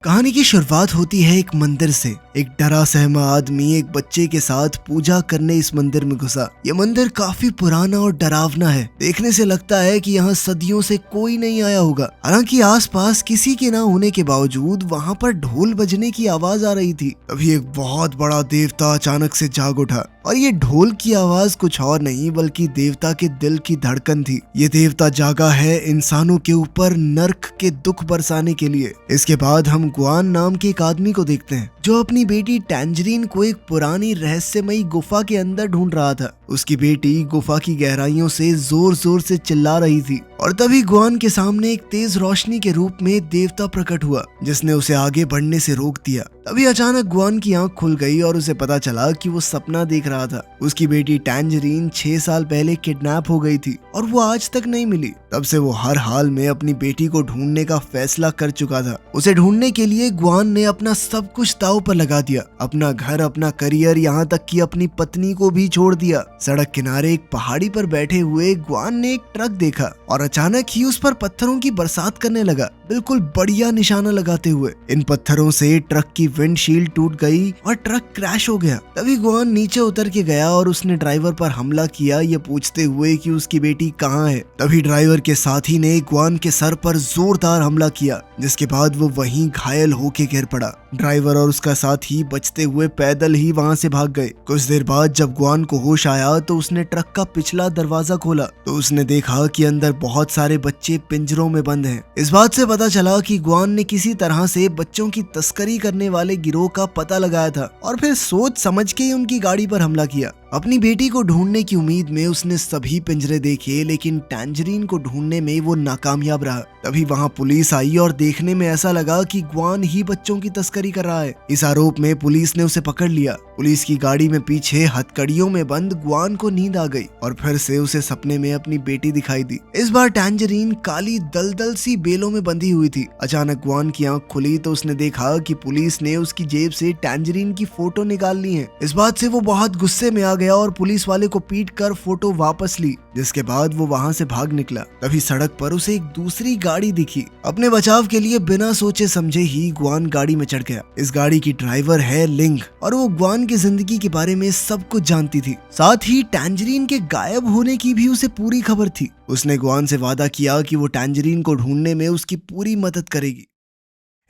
कहानी की शुरुआत होती है एक मंदिर से। एक डरा सहमा आदमी एक बच्चे के साथ पूजा करने इस मंदिर में घुसा। ये मंदिर काफी पुराना और डरावना है। देखने से लगता है कि यहाँ सदियों से कोई नहीं आया होगा। हालांकि आसपास किसी के ना होने के बावजूद वहाँ पर ढोल बजने की आवाज आ रही थी। तभी एक बहुत बड़ा देवता अचानक से जाग उठा और ये ढोल की आवाज कुछ और नहीं बल्कि देवता के दिल की धड़कन थी। ये देवता जागा है इंसानों के ऊपर नर्क के दुख बरसाने के लिए। इसके बाद हम गुआन नाम के एक आदमी को देखते हैं जो अपनी बेटी टैंजरीन को एक पुरानी रहस्यमयी गुफा के अंदर ढूंढ रहा था। उसकी बेटी गुफा की गहराइयों से जोर जोर से चिल्ला रही थी और तभी गुआन के सामने एक तेज रोशनी के रूप में देवता प्रकट हुआ जिसने उसे आगे बढ़ने से रोक दिया। तभी अचानक गुआन की आंख खुल गई और उसे पता चला कि वो सपना देख रहा था। उसकी बेटी टैंजरीन 6 साल पहले किडनैप हो गई थी और वो आज तक नहीं मिली। तब से वो हर हाल में अपनी बेटी को ढूंढने का फैसला कर चुका था। उसे ढूंढने के लिए गुआन ने अपना सब कुछ दांव पर लगा दिया, अपना घर, अपना करियर, यहाँ तक कि अपनी पत्नी को भी छोड़ दिया। सड़क किनारे एक पहाड़ी पर बैठे हुए गुआन ने एक ट्रक देखा और अचानक ही उस पर पत्थरों की बरसात करने लगा, बिल्कुल बढ़िया निशाना लगाते हुए। इन पत्थरों से ट्रक की विंडशील्ड टूट गई और ट्रक क्रैश हो गया। तभी गुआन नीचे उतर के गया और उसने ड्राइवर पर हमला किया, ये पूछते हुए कि उसकी बेटी कहाँ है। तभी ड्राइवर के साथी ने गुआन के सर पर जोरदार हमला किया जिसके बाद वो वहीं घायल होके गिर पड़ा। ड्राइवर और उसका साथी बचते हुए पैदल ही वहां से भाग गए। कुछ देर बाद जब गुआन को होश आया तो उसने ट्रक का पिछला दरवाजा खोला तो उसने देखा कि अंदर बहुत सारे बच्चे पिंजरों में बंद हैं। इस बात से पता चला कि गुआन ने किसी तरह से बच्चों की तस्करी करने वाले गिरोह का पता लगाया था और फिर सोच समझ के ही उनकी गाड़ी पर हमला किया। अपनी बेटी को ढूंढने की उम्मीद में उसने सभी पिंजरे देखे लेकिन टैंजरीन को ढूंढने में वो नाकामयाब रहा। तभी वहां पुलिस आई और देखने में ऐसा लगा कि गुआन ही बच्चों की तस्करी कर रहा है। इस आरोप में पुलिस ने उसे पकड़ लिया। पुलिस की गाड़ी में पीछे हथकड़ियों में बंद गुआन को नींद आ गई और फिर से उसे सपने में अपनी बेटी दिखाई दी। इस बार टैंजरीन काली दलदल सी बेलों में बंधी हुई थी। अचानक गुआन की आंख खुली तो उसने देखा कि पुलिस ने उसकी जेब से टैंजरीन की फोटो निकाल ली है। इस बात से वो बहुत गुस्से में आ गया और पुलिस वाले को पीट कर फोटो वापस ली, जिसके बाद वो वहां से भाग निकला। तभी सड़क पर उसे एक दूसरी गाड़ी दिखी। अपने बचाव के लिए बिना सोचे समझे ही गुआन गाड़ी में चढ़ गया। इस गाड़ी की ड्राइवर है लिंग और वो गुआन की जिंदगी के बारे में सब कुछ जानती थी। साथ ही टैंजरीन के गायब होने की भी उसे पूरी खबर थी। उसने गुआन से वादा किया कि वो टैंजरीन को ढूंढने में उसकी पूरी मदद करेगी।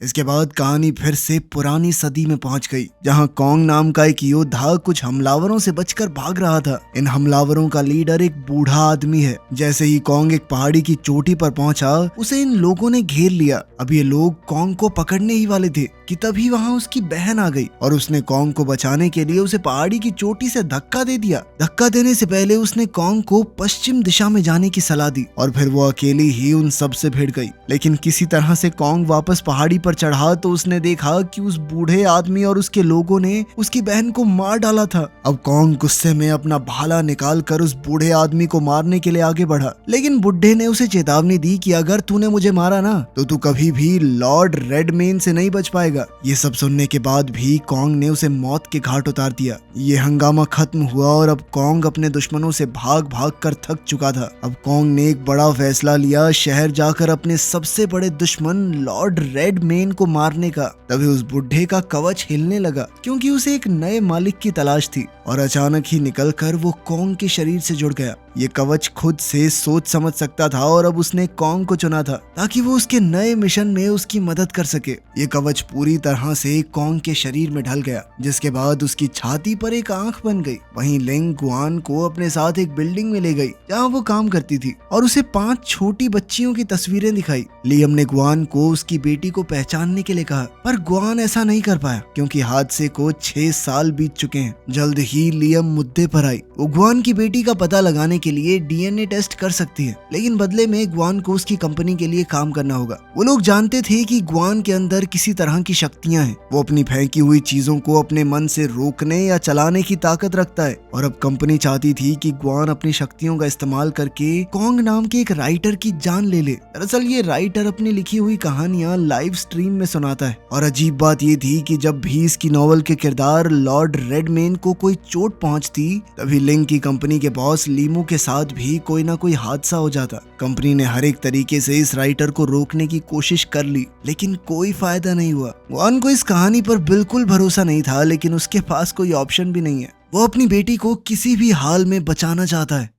इसके बाद कहानी फिर से पुरानी सदी में पहुंच गई जहां कॉन्ग नाम का एक योद्धा कुछ हमलावरों से बचकर भाग रहा था। इन हमलावरों का लीडर एक बूढ़ा आदमी है। जैसे ही कॉन्ग एक पहाड़ी की चोटी पर पहुंचा उसे इन लोगों ने घेर लिया। अब ये लोग कॉन्ग को पकड़ने ही वाले थे कि तभी वहां उसकी बहन आ गई और उसने कॉन्ग को बचाने के लिए उसे पहाड़ी की चोटी से धक्का दे दिया। धक्का देने से पहले उसने कॉन्ग को पश्चिम दिशा में जाने की सलाह दी और फिर वो अकेली ही उन सब से भिड़ गई। लेकिन किसी तरह से कॉन्ग वापस पहाड़ी पर चढ़ा तो उसने देखा कि उस बूढ़े आदमी और उसके लोगों ने उसकी बहन को मार डाला था। अब कॉन्ग गुस्से में अपना भाला निकाल कर उस बूढ़े आदमी को मारने के लिए आगे बढ़ा, लेकिन बुढ़े ने उसे चेतावनी दी कि अगर तूने मुझे मारा ना तो तू कभी भी लॉर्ड रेडमेन से नहीं बच पाएगा। ये सब सुनने के बाद भी कॉन्ग ने उसे मौत के घाट उतार दिया। ये हंगामा खत्म हुआ और अब कॉन्ग अपने दुश्मनों से भाग भाग कर थक चुका था। अब कॉन्ग ने एक बड़ा फैसला लिया, शहर जाकर अपने सबसे बड़े दुश्मन लॉर्ड रेडमेन को मारने का। तभी उस बुढ़े का कवच हिलने लगा क्योंकि उसे एक नए मालिक की तलाश थी और अचानक ही निकलकर वो कॉन्ग के शरीर से जुड़ गया। ये कवच खुद से सोच समझ सकता था और अब उसने कॉन्ग को चुना था ताकि वो उसके नए मिशन में उसकी मदद कर सके। ये कवच पूरी तरह से कॉन्ग के शरीर में ढल गया जिसके बाद उसकी छाती पर एक आंख बन गई। वहीं लिंग गुआन को अपने साथ एक बिल्डिंग में ले गई जहाँ वो काम करती थी और उसे 5 छोटी बच्चियों की तस्वीरें दिखाई। लियम ने गुआन को उसकी बेटी को पहचानने के लिए कहा पर गुआन ऐसा नहीं कर पाया क्योंकि हादसे को 6 साल बीत चुके हैं। जल्द ही लियम मुद्दे पर आई। वो गुआन की बेटी का पता लगाने के लिए डीएनए टेस्ट कर सकती है, लेकिन बदले में गुआन को उसकी कंपनी के लिए काम करना होगा। वो लोग जानते थे कि गुआन के अंदर किसी तरह की शक्तियां हैं। वो अपनी फेंकी हुई चीजों को अपने मन से रोकने या चलाने की ताकत रखता है और अब कंपनी चाहती थी कि गुआन अपनी शक्तियों का इस्तेमाल करके कॉन्ग नाम के एक राइटर की जान ले ले। दरअसल ये राइटर अपनी लिखी हुई कहानियां लाइव स्ट्रीम में सुनाता है और अजीब बात ये थी कि जब भी इसकी नॉवल के किरदार लॉर्ड रेडमेन को कोई चोट पहुंचती तभी लिंग की कंपनी के बॉस लीमू के साथ भी कोई ना कोई हादसा हो जाता। कंपनी ने हर एक तरीके से इस राइटर को रोकने की कोशिश कर ली, लेकिन कोई फायदा नहीं हुआ। ग्वान को इस कहानी पर बिल्कुल भरोसा नहीं था, लेकिन उसके पास कोई ऑप्शन भी नहीं है। वो अपनी बेटी को किसी भी हाल में बचाना चाहता है।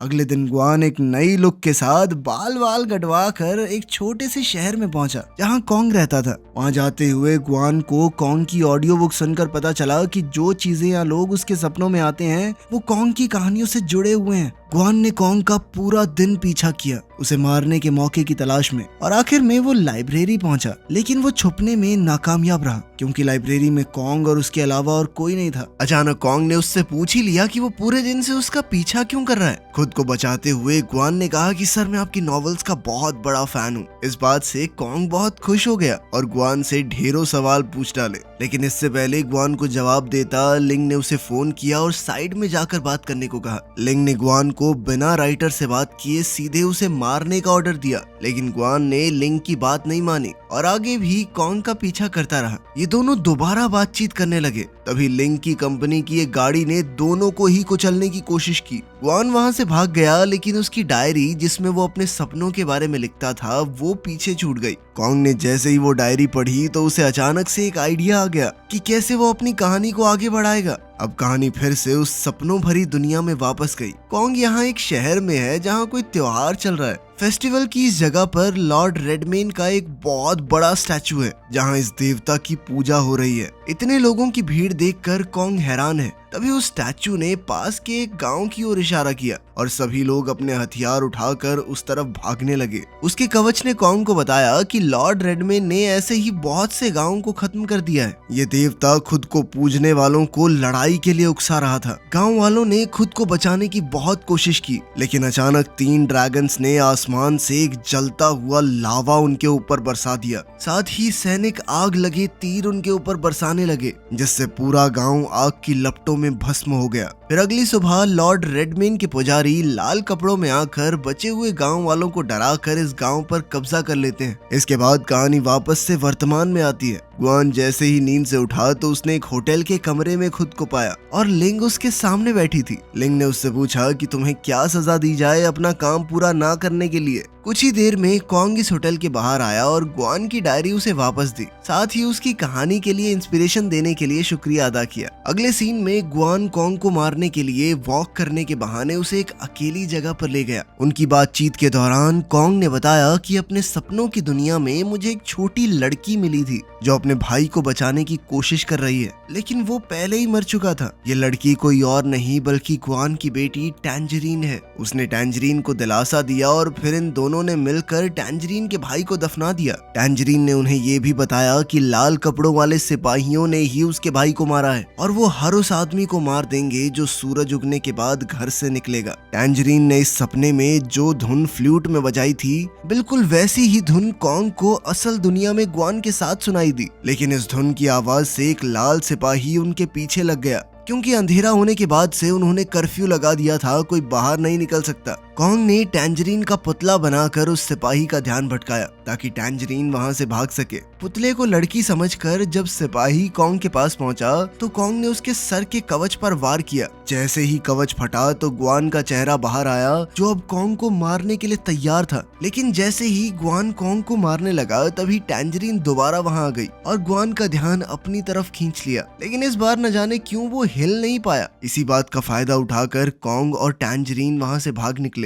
अगले दिन ग्वान एक नई लुक के साथ बाल वाल गडवा कर एक छोटे से शहर में पहुंचा जहां कॉन्ग रहता था। वहां जाते हुए ग्वान को कॉन्ग की ऑडियो बुक सुनकर पता चला कि जो चीजें या लोग उसके सपनों में आते हैं वो कॉन्ग की कहानियों से जुड़े हुए हैं। ग्वान ने कॉन्ग का पूरा दिन पीछा किया, उसे मारने के मौके की तलाश में, और आखिर में वो लाइब्रेरी पहुंचा। लेकिन वो छुपने में नाकामयाब रहा क्योंकि लाइब्रेरी में कॉन्ग और उसके अलावा और कोई नहीं था। अचानक कॉन्ग ने उससे पूछ ही लिया कि वो पूरे दिन से उसका पीछा क्यों कर रहा है। खुद को बचाते हुए ग्वान ने कहा कि सर, मैं आपकी नॉवेल्स का बहुत बड़ा फैन हूँ। इस बात से कॉन्ग बहुत खुश हो गया और ग्वान से ढेरों सवाल पूछ डाले। लेकिन इससे पहले ग्वान को जवाब देता लिंग ने उसे फोन किया और साइड में जाकर बात करने को कहा। लिंग ने ग्वान को बिना राइटर से बात किए सीधे उसे मारने का ऑर्डर दिया, लेकिन ग्वान ने लिंग की बात नहीं मानी और आगे भी कॉन्ग का पीछा करता रहा। ये दोनों दोबारा बातचीत करने लगे। तभी लिंग की कंपनी की एक गाड़ी ने दोनों को ही कुचलने की कोशिश की। ग्वान वहां से भाग गया, लेकिन उसकी डायरी जिसमें वो अपने सपनों के बारे में लिखता था वो पीछे छूट गई। कॉन्ग ने जैसे ही वो डायरी पढ़ी तो उसे अचानक से एक आइडिया आ गया कि कैसे वो अपनी कहानी को आगे बढ़ाएगा। अब कहानी फिर से उस सपनों भरी दुनिया में वापस गई। कॉन्ग यहाँ एक शहर में है जहाँ कोई त्योहार चल रहा है। फेस्टिवल की इस जगह पर लॉर्ड रेडमेन का एक बहुत बड़ा स्टैचू है जहाँ इस देवता की पूजा हो रही है। इतने लोगों की भीड़ देखकर कॉन्ग हैरान है। तभी उस स्टैचू ने पास के एक गांव की ओर इशारा किया और सभी लोग अपने हथियार उठाकर उस तरफ भागने लगे। उसके कवच ने कॉन्ग को बताया कि लॉर्ड रेडमेन ने ऐसे ही बहुत से गांवों को खत्म कर दिया है। ये देवता खुद को पूजने वालों को लड़ाई के लिए उकसा रहा था। गांव वालों ने खुद को बचाने की बहुत कोशिश की, लेकिन अचानक 3 ड्रैगन्स ने आसमान से एक जलता हुआ लावा उनके ऊपर बरसा दिया। साथ ही सैनिक आग लगे तीर उनके ऊपर बरसाने लगे, जिससे पूरा गांव आग की लपटों में भस्म हो गया। फिर अगली सुबह लॉर्ड रेडमेन के पुजारी लाल कपड़ों में आकर बचे हुए गांव वालों को डराकर इस गांव पर कब्जा कर लेते हैं। इसके बाद कहानी वापस से वर्तमान में आती है। ग्वान जैसे ही नींद से उठा तो उसने एक होटल के कमरे में खुद को पाया और लिंग उसके सामने बैठी थी। लिंग ने उससे पूछा कि तुम्हें क्या सजा दी जाए अपना काम पूरा ना करने के लिए। कुछ ही देर में कॉन्ग इस होटल के बाहर आया और ग्वान की डायरी उसे वापस दी, साथ ही उसकी कहानी के लिए इंस्पिरेशन देने के लिए शुक्रिया अदा किया। अगले सीन में ग्वान कॉन्ग को मारने के लिए वॉक करने के बहाने उसे एक अकेली जगह पर ले गया। उनकी बातचीत के दौरान कॉन्ग ने बताया कि अपने सपनों की दुनिया में मुझे एक छोटी लड़की मिली थी जो अपने भाई को बचाने की कोशिश कर रही है, लेकिन वो पहले ही मर चुका था। ये लड़की कोई और नहीं बल्कि ग्वान की बेटी टैंजरीन है। उसने टैंजरीन को दिलासा दिया और फिर इन दोनों ने मिलकर टैंजरीन के भाई को दफना दिया। टैंजरीन ने उन्हें ये भी बताया कि लाल कपड़ों वाले सिपाहियों ने ही उसके भाई को मारा है और वो हर उस आदमी को मार देंगे जो सूरज उगने के बाद घर से निकलेगा। टैंजरीन ने इस सपने में जो धुन फ्लूट में बजाई थी, बिल्कुल वैसी ही धुन कॉन्ग को असल दुनिया में ग्वान के साथ सुनाई दी, लेकिन इस धुन की आवाज से एक लाल सिपाही उनके पीछे लग गया क्योंकि अंधेरा होने के बाद से उन्होंने कर्फ्यू लगा दिया था, कोई बाहर नहीं निकल सकता। कॉन्ग ने टैंजरीन का पुतला बनाकर उस सिपाही का ध्यान भटकाया ताकि टैंजरीन वहां से भाग सके। पुतले को लड़की समझकर जब सिपाही कॉन्ग के पास पहुंचा तो कॉन्ग ने उसके सर के कवच पर वार किया। जैसे ही कवच फटा तो ग्वान का चेहरा बाहर आया जो अब कॉन्ग को मारने के लिए तैयार था। लेकिन जैसे ही ग्वान कॉन्ग को मारने लगा तभी टैंजरीन दोबारा वहां आ गई और ग्वान का ध्यान अपनी तरफ खींच लिया, लेकिन इस बार न जाने क्यों वो हिल नहीं पाया। इसी बात का फायदा उठाकर कॉन्ग और टैंजरीन वहां से भाग निकले।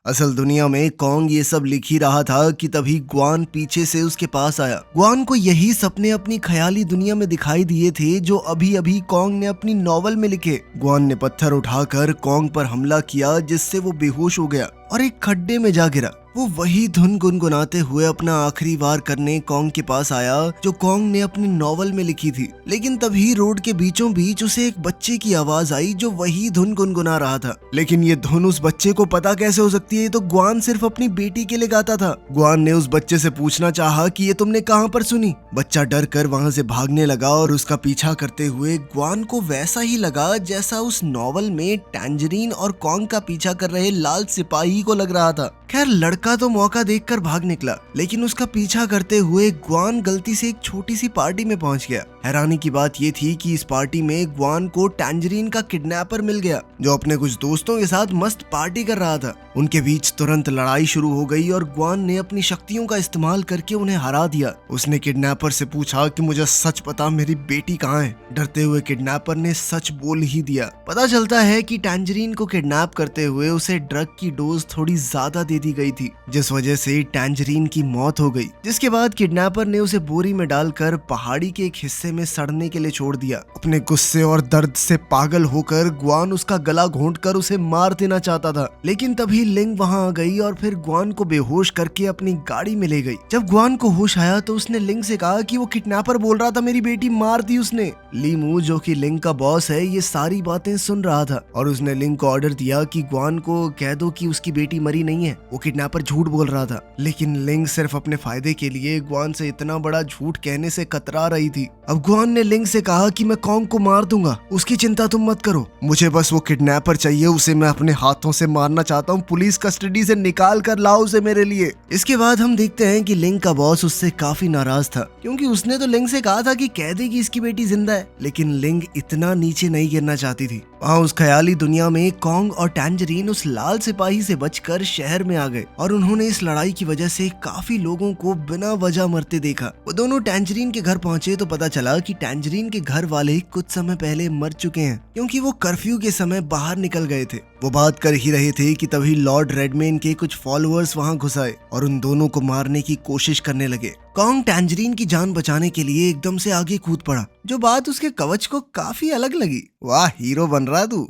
असल दुनिया में कॉन्ग ये सब लिख ही रहा था कि तभी ग्वान पीछे से उसके पास आया। ग्वान को यही सपने अपनी ख्याली दुनिया में दिखाई दिए थे जो अभी अभी कॉन्ग ने अपनी नॉवल में लिखे। ग्वान ने पत्थर उठाकर कॉन्ग पर हमला किया जिससे वो बेहोश हो गया और एक खड्डे में जा गिरा। वो वही धुन गुनगुनाते हुए अपना आखिरी वार करने कॉन्ग के पास आया जो कॉन्ग ने अपनी नॉवल में लिखी थी। लेकिन तभी रोड के बीचों बीच उसे एक बच्चे की आवाज आई जो वही धुन गुनगुना रहा था। लेकिन ये धुन उस बच्चे को पता कैसे हो सकती है? तो ग्वान सिर्फ अपनी बेटी के लिए गाता था। ग्वान ने उस बच्चे से पूछना चाहा कि ये तुमने कहाँ पर सुनी? बच्चा डर कर वहाँ से भागने लगा और उसका पीछा करते हुए ग्वान को वैसा ही लगा जैसा उस नॉवल में टैंजरीन और कॉन्ग का पीछा कर रहे लाल सिपाही को लग रहा था। खैर लड़का तो मौका देखकर भाग निकला, लेकिन उसका पीछा करते हुए ग्वान गलती से एक छोटी सी पार्टी में पहुंच गया। हैरानी की बात ये थी कि इस पार्टी में ग्वान को टैंजरीन का किडनैपर मिल गया, जो अपने कुछ दोस्तों के साथ मस्त पार्टी कर रहा था। उनके बीच तुरंत लड़ाई शुरू हो गई और ग्वान ने अपनी शक्तियों का इस्तेमाल करके उन्हें हरा दिया। उसने किडनैपर से पूछा कि मुझे सच बता, मेरी बेटी कहाँ है। डरते हुए किडनैपर ने सच बोल ही दिया। पता चलता है कि टैंजरीन को किडनैप करते हुए उसे ड्रग की डोज थोड़ी ज्यादा दे दी गई थी, जिस वजह से टैंजरीन की मौत हो गई। जिसके बाद किडनैपर ने उसे बोरी में डालकर पहाड़ी के एक हिस्से में सड़ने के लिए छोड़ दिया। अपने गुस्से और दर्द से पागल होकर ग्वान उसका गला घोंटकर उसे मार देना चाहता था, लेकिन तभी लिंग वहां आ गई और फिर ग्वान को बेहोश करके अपनी गाड़ी में ले गई। जब ग्वान को होश आया तो उसने लिंग से कहा कि वो किडनैपर बोल रहा था, मेरी बेटी मार दी उसने। लीमू, जो कि लिंग का बॉस है, ये सारी बातें सुन रहा था और उसने लिंग को ऑर्डर दिया कि ग्वान को कह दो कि उसकी बेटी मरी नहीं है, वो किडनैपर झूठ बोल रहा था। लेकिन लिंग सिर्फ अपने फायदे के लिए ग्वान से इतना बड़ा झूठ कहने से कतरा रही थी। अब ग्वान ने लिंग से कहा कि मैं कॉन्ग को मार दूंगा, उसकी चिंता तुम मत करो, मुझे बस वो किडनैपर चाहिए, उसे मैं अपने हाथों से मारना चाहता हूँ, पुलिस कस्टडी से निकाल कर लाओ उसे मेरे लिए। इसके बाद हम देखते हैं कि लिंग का बॉस उससे काफी नाराज था, क्योंकि उसने तो लिंग से कहा था कि कह दे कि इसकी बेटी जिंदा है, लेकिन लिंग इतना नीचे नहीं गिरना चाहती थी। वहाँ उस ख्याली दुनिया में कॉन्ग और टैंजरीन उस लाल सिपाही से बचकर शहर में आ गए और उन्होंने इस लड़ाई की वजह से काफी लोगों को बिना वजह मरते देखा। वो दोनों टैंजरीन के घर पहुंचे तो पता चला कि टैंजरीन के घर वाले कुछ समय पहले मर चुके हैं, क्योंकि वो कर्फ्यू के समय बाहर निकल गए थे। वो बात कर ही रहे थे कि तभी लॉर्ड रेडमेन के कुछ फॉलोअर्स वहां घुस आए और उन दोनों को मारने की कोशिश करने लगे। कॉन्ग टैंजरीन की जान बचाने के लिए एकदम से आगे कूद पड़ा, जो बात उसके कवच को काफी अलग लगी। वाह, हीरो बन रहा तू।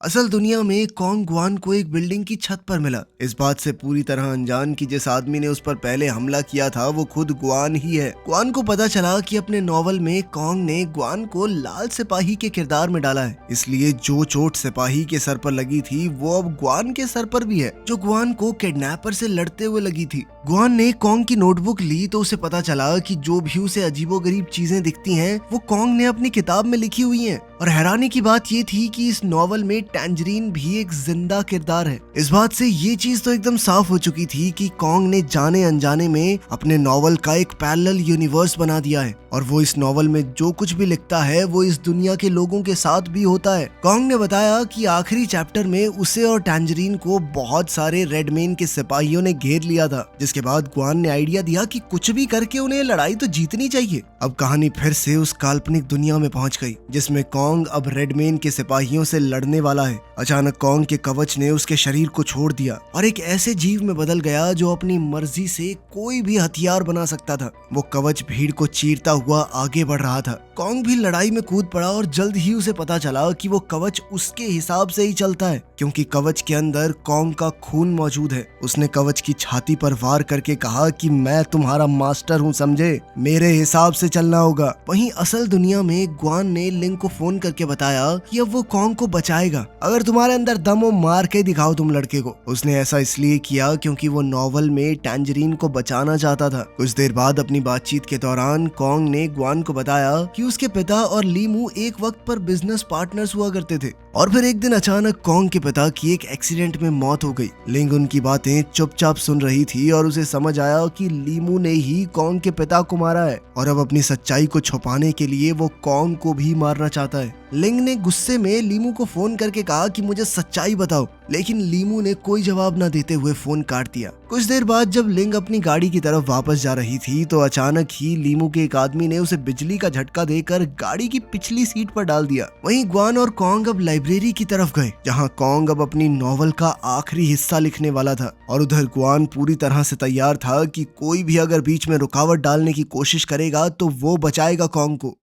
असल दुनिया में कॉन्ग ग्वान को एक बिल्डिंग की छत पर मिला, इस बात से पूरी तरह अनजान कि जिस आदमी ने उस पर पहले हमला किया था वो खुद ग्वान ही है। ग्वान को पता चला कि अपने नॉवल में कॉन्ग ने ग्वान को लाल सिपाही के किरदार में डाला है, इसलिए जो चोट सिपाही के सर पर लगी थी वो अब ग्वान के सर पर भी है, जो ग्वान को किडनैपर से लड़ते हुए लगी थी। ग्वान ने कॉन्ग की नोटबुक ली तो उसे पता चला कि जो भी उसे अजीबोगरीब चीजें दिखती हैं वो कॉन्ग ने अपनी किताब में लिखी हुई हैं। और हैरानी की बात ये थी कि इस नॉवल में टैंजरीन भी एक जिंदा किरदार है। इस बात से ये चीज तो एकदम साफ हो चुकी थी कि कॉन्ग ने जाने अनजाने में अपने नॉवल का एक पैरेलल यूनिवर्स बना दिया है और वो इस नॉवल में जो कुछ भी लिखता है वो इस दुनिया के लोगों के साथ भी होता है। कॉन्ग ने बताया कि आखिरी चैप्टर में उसे और टैंजरीन को बहुत सारे रेडमेन के सिपाहियों ने घेर लिया था, जिसके बाद ग्वान ने आइडिया दिया कि कुछ भी करके उन्हें लड़ाई तो जीतनी चाहिए। अब कहानी फिर से उस काल्पनिक दुनिया में पहुंच गई जिसमें कॉन्ग अब रेडमेन के सिपाहियों से लड़ने वाला है। अचानक कॉन्ग के कवच ने उसके शरीर को छोड़ दिया और एक ऐसे जीव में बदल गया जो अपनी मर्जी से कोई भी हथियार बना सकता था। वो कवच भीड़ को चीरता हुआ आगे बढ़ रहा था। कॉन्ग भी लड़ाई में कूद पड़ा और जल्द ही उसे पता चला कि वो कवच उसके हिसाब से ही चलता है, क्योंकि कवच के अंदर कॉन्ग का खून मौजूद है। उसने कवच की छाती पर वार करके कहा कि मैं तुम्हारा मास्टर हूँ, समझे, मेरे हिसाब से चलना होगा। वहीं असल दुनिया में ग्वान ने लिंग को फोन करके बताया कि अब वो कॉन्ग को बचाएगा, अगर तुम्हारे अंदर दम हो मार के दिखाओ तुम लड़के को। उसने ऐसा इसलिए किया क्योंकि वो नॉवल में टैंजरीन को बचाना चाहता था। कुछ देर बाद अपनी बातचीत के दौरान कॉन्ग ने ग्वान को बताया कि उसके पिता और लीमू एक वक्त पर बिजनेस पार्टनर्स हुआ करते थे और फिर एक दिन अचानक कॉन्ग के पिता की एक एक्सीडेंट में मौत हो गई। लिंग उनकी बातें चुपचाप सुन रही थी और उसे समझ आया कि लीमू ने ही कॉन्ग के पिता को मारा है और अब अपनी सच्चाई को छुपाने के लिए वो कॉन्ग को भी मारना चाहता है। लिंग ने गुस्से में लीमू को फोन करके कहा कि मुझे सच्चाई बताओ, लेकिन लीमू ने कोई जवाब न देते हुए फोन काट दिया। कुछ देर बाद जब लिंग अपनी गाड़ी की तरफ वापस जा रही थी तो अचानक ही लीमू के एक आदमी ने उसे बिजली का झटका देकर गाड़ी की पिछली सीट पर डाल दिया। वहीं ग्वान और कॉन्ग अब लाइब्रेरी की तरफ गए, जहां कॉन्ग अब अपनी नॉवल का आखिरी हिस्सा लिखने वाला था और उधर ग्वान पूरी तरह से तैयार था कि कोई भी अगर बीच में रुकावट डालने की कोशिश करेगा तो वो बचाएगा कॉन्ग को।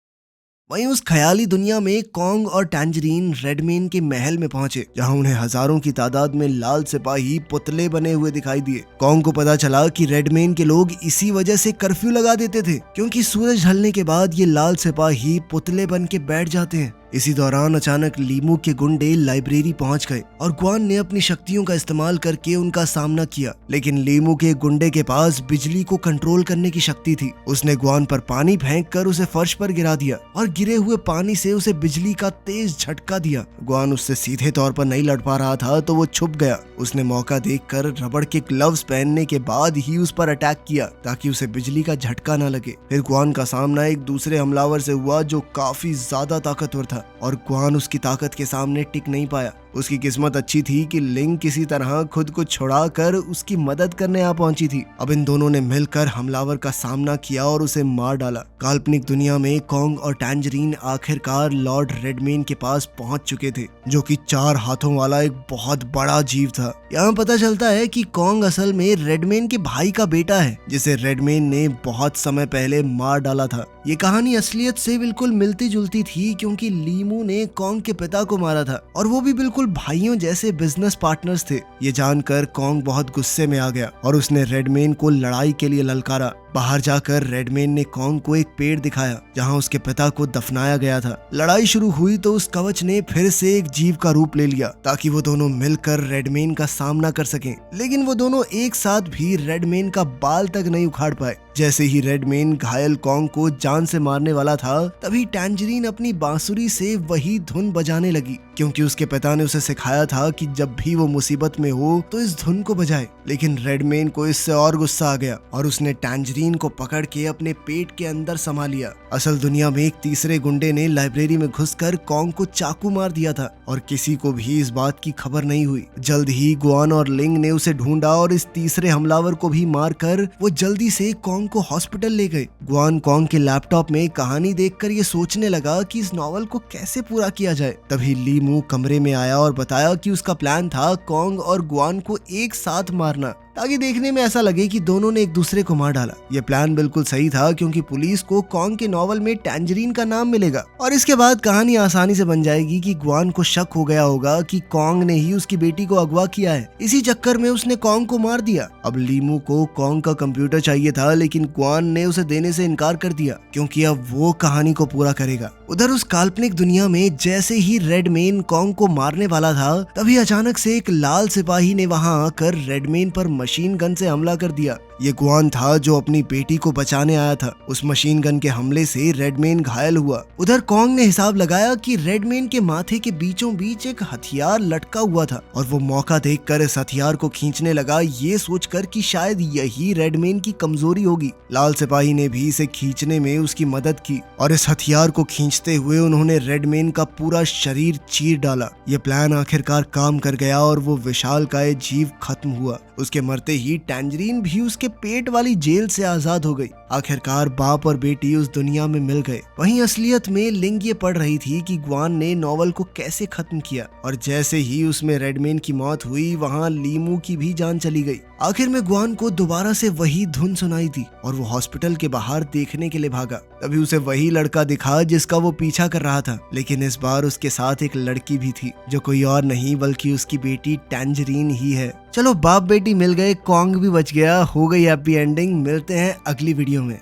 वहीं उस ख्याली दुनिया में कॉन्ग और टैंजरीन रेडमेन के महल में पहुंचे, जहां उन्हें हजारों की तादाद में लाल सिपाही पुतले बने हुए दिखाई दिए। कॉन्ग को पता चला कि रेडमेन के लोग इसी वजह से कर्फ्यू लगा देते थे, क्योंकि सूरज ढलने के बाद ये लाल सिपाही पुतले बन के बैठ जाते हैं। इसी दौरान अचानक लीमू के गुंडे लाइब्रेरी पहुंच गए और ग्वान ने अपनी शक्तियों का इस्तेमाल करके उनका सामना किया, लेकिन लीमू के गुंडे के पास बिजली को कंट्रोल करने की शक्ति थी। उसने ग्वान पर पानी फेंक कर उसे फर्श पर गिरा दिया और गिरे हुए पानी से उसे बिजली का तेज झटका दिया। ग्वान उससे सीधे तौर पर नहीं लड़ पा रहा था तो वो छुप गया। उसने मौका देखकर रबड़ के ग्लव्स पहनने के बाद ही उस पर अटैक किया ताकि उसे बिजली का झटका न लगे। फिर ग्वान का सामना एक दूसरे हमलावर से हुआ जो काफी ज्यादा ताकतवर था और ग्वान उसकी ताकत के सामने टिक नहीं पाया। उसकी किस्मत अच्छी थी कि लिंग किसी तरह खुद को छुड़ाकर उसकी मदद करने आ पहुंची थी। अब इन दोनों ने मिलकर हमलावर का सामना किया और उसे मार डाला। काल्पनिक दुनिया में कॉन्ग और टैंजरीन आखिरकार लॉर्ड रेडमेन के पास पहुंच चुके थे, जो कि 4 हाथों वाला एक बहुत बड़ा जीव था। यहाँ पता चलता है कि कॉन्ग असल में रेडमेन के भाई का बेटा है, जिसे रेडमेन ने बहुत समय पहले मार डाला था। ये कहानी असलियत से बिल्कुल मिलती जुलती थी, क्योंकि लीमू ने कॉन्ग के पिता को मारा था और वो भी बिल्कुल भाइयों जैसे बिजनेस पार्टनर्स थे। ये जानकर कॉन्ग बहुत गुस्से में आ गया और उसने रेडमेन को लड़ाई के लिए ललकारा। बाहर जाकर रेडमेन ने कॉन्ग को एक पेड़ दिखाया जहां उसके पिता को दफनाया गया था। लड़ाई शुरू हुई तो उस कवच ने फिर से एक जीव का रूप ले लिया ताकि वो दोनों मिलकर रेडमेन का सामना कर सकें, लेकिन वो दोनों एक साथ भी रेडमेन का बाल तक नहीं उखाड़ पाए। जैसे ही रेडमेन घायल कॉन्ग को जान से मारने वाला था, तभी टैंजरीन अपनी बांसुरी से वही धुन बजाने लगी, क्योंकि उसके पिता ने उसे सिखाया था कि जब भी वो मुसीबत में हो तो इस धुन को बजाए। लेकिन रेडमेन को इससे और गुस्सा आ गया और उसने टैंजरीन को पकड़ के अपने पेट के अंदर समा लिया। असल दुनिया में एक तीसरे गुंडे ने लाइब्रेरी में घुसकर कॉन्ग को चाकू मार दिया था और किसी को भी इस बात की खबर नहीं हुई। जल्द ही ग्वान और लिंग ने उसे ढूंढा और इस तीसरे हमलावर को भी मारकर वो जल्दी से कॉन्ग को हॉस्पिटल ले गए। ग्वान कॉन्ग के लैपटॉप में कहानी देखकर ये सोचने लगा कि इस नॉवल को कैसे पूरा किया जाए। तभी लीमू कमरे में आया और बताया कि उसका प्लान था कॉन्ग और ग्वान को एक साथ मारना, ताकि देखने में ऐसा लगे कि दोनों ने एक दूसरे को मार डाला। यह प्लान बिल्कुल सही था, क्योंकि पुलिस को कॉन्ग के नॉवल में टैंजरीन का नाम मिलेगा और इसके बाद कहानी आसानी से बन जाएगी कि ग्वान को शक हो गया होगा कि कॉन्ग ने ही उसकी बेटी को अगवा किया है। इसी चक्कर में उसने कॉन्ग को मार दिया। अब लीमू को कॉन्ग का कंप्यूटर चाहिए था, लेकिन ग्वान ने उसे देने से इनकार कर दिया, क्योंकि अब वो कहानी को पूरा करेगा। उधर उस काल्पनिक दुनिया में जैसे ही रेडमेन कॉन्ग को मारने वाला था, तभी अचानक से एक लाल सिपाही ने वहां आकर रेडमेन पर मशीन गन से हमला कर दिया। ये ग्वान था जो अपनी बेटी को बचाने आया था। उस मशीन गन के हमले से रेडमेन घायल हुआ। उधर कॉन्ग ने हिसाब लगाया कि रेडमेन के माथे के बीचों बीच एक हथियार लटका हुआ था और वो मौका देखकर इस हथियार को खींचने लगा, ये सोचकर कि शायद यही रेडमेन की कमजोरी होगी। लाल सिपाही ने भी इसे खींचने में उसकी मदद की और इस हथियार को खींचते हुए उन्होंने रेडमेन का पूरा शरीर चीर डाला। ये प्लान आखिरकार काम कर गया और वो विशालकाय जीव खत्म हुआ। उसके मरते ही टैंजरीन भी उसके पेट वाली जेल से आजाद हो गई। आखिरकार बाप और बेटी उस दुनिया में मिल गए। वहीं असलियत में लिंग ये पढ़ रही थी कि ग्वान ने नॉवल को कैसे खत्म किया और जैसे ही उसमें रेडमेन की मौत हुई, वहां लीमू की भी जान चली गई। आखिर में ग्वान को दोबारा से वही धुन सुनाई थी और वो हॉस्पिटल के बाहर देखने के लिए भागा। तभी उसे वही लड़का दिखा जिसका वो पीछा कर रहा था, लेकिन इस बार उसके साथ एक लड़की भी थी जो कोई और नहीं बल्कि उसकी बेटी टैंजरीन ही है। चलो बाप बेटी मिल गए, कॉन्ग भी बच गया, हो गई हैप्पी एंडिंग। मिलते हैं अगली वीडियो में।